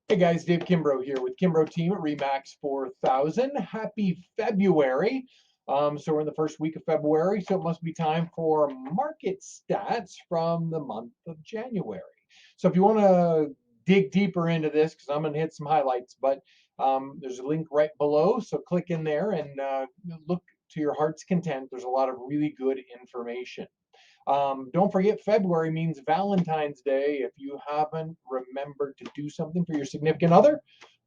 Hey guys, Dave Kimbrough here with Kimbrough team at Remax 4000. Happy February. So we're in the first week of February, so it must be time for market stats from the month of January. So if you want to dig deeper into this, because I'm going to hit some highlights, but there's a link right below, so click in there and look to your heart's content. There's a lot of really good information. Don't forget, February means Valentine's Day. If you haven't remembered to do something for your significant other,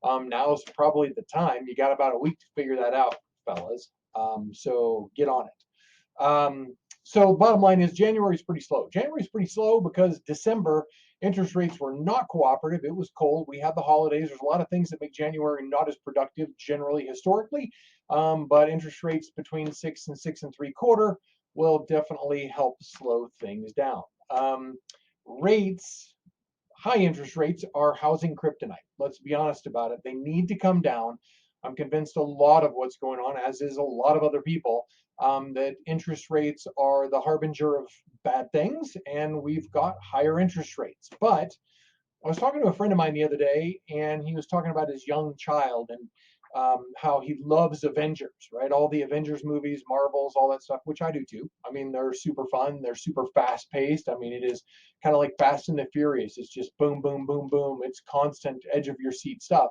now is probably the time. You got about a week to figure that out, fellas. So get on it. So bottom line is January is pretty slow. January is pretty slow because December interest rates were not cooperative. It was cold. We had the holidays. There's a lot of things that make January not as productive generally historically. But interest rates between 6 and 6 3/4 will definitely help slow things down. Rates, high interest rates are housing kryptonite. Let's be honest about it. They need to come down. I'm convinced a lot of what's going on, as is a lot of other people, that interest rates are the harbinger of bad things, and we've got higher interest rates. But I was talking to a friend of mine the other day, and he was talking about his young child and how he loves Avengers, right? All the Avengers movies, Marvels, all that stuff, which I do too. I mean, they're super fun. They're super fast paced. I mean, it is kind of like Fast and the Furious. It's just boom, boom, boom, boom. It's constant edge of your seat stuff.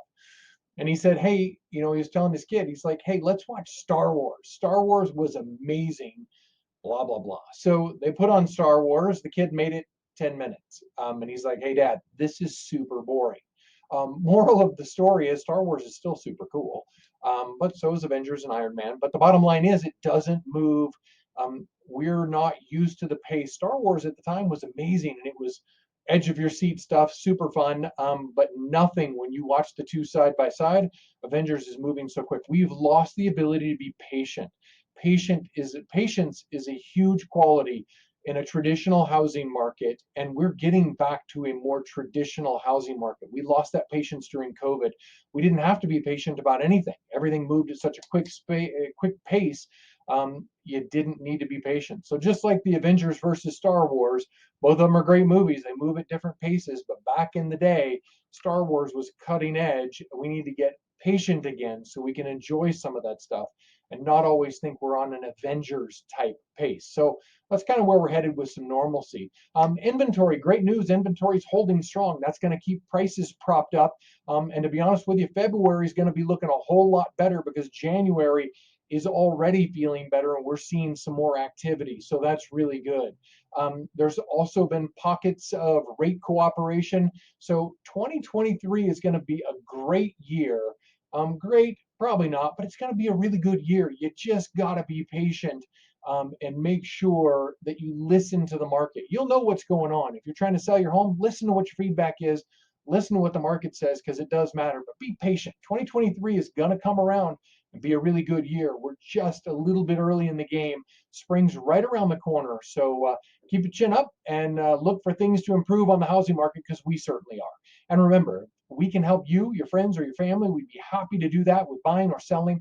And he said, hey, he was telling his kid, he's like, hey, let's watch Star Wars. Star Wars was amazing, blah, blah, blah. So they put on Star Wars. The kid made it 10 minutes. And he's like, hey, Dad, this is super boring. Moral of the story is Star Wars is still super cool, but so is Avengers and Iron Man. But the bottom line is it doesn't move. We're not used to the pace. Star Wars at the time was amazing, and it was edge of your seat stuff, super fun, but nothing when you watch the two side by side. Avengers is moving so quick. We've lost the ability to be patient. Patience is a huge quality in a traditional housing market, and we're getting back to a more traditional housing market. We lost that patience during COVID. We didn't have to be patient about anything. Everything moved at such a quick pace. You didn't need to be patient. So just like the Avengers versus Star Wars, both of them are great movies. They move at different paces, but back in the day, Star Wars was cutting edge. We need to get patient again so we can enjoy some of that stuff and not always think we're on an Avengers type pace. So that's kind of where we're headed with some normalcy. Inventory, great news. Inventory is holding strong. That's going to keep prices propped up. And to be honest with you, February is going to be looking a whole lot better because January is already feeling better and we're seeing some more activity. So that's really good. There's also been pockets of rate cooperation. So 2023 is going to be a great year. Great, probably not, but it's going to be a really good year. You just got to be patient and make sure that you listen to the market. You'll know what's going on. If you're trying to sell your home, listen to what your feedback is, listen to what the market says, because it does matter, but be patient. 2023 is going to come around and be a really good year. We're just a little bit early in the game. Spring's right around the corner. So keep your chin up and look for things to improve on the housing market, because we certainly are. And remember, we can help you, your friends, or your family. We'd be happy to do that with buying or selling.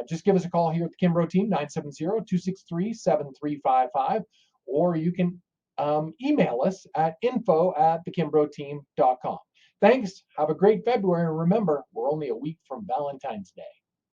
Just give us a call here at the Kimbrough team, 970-263-7355, or you can email us at info@thekimbrowteam.com. Thanks. Have a great February. And remember, we're only a week from Valentine's Day.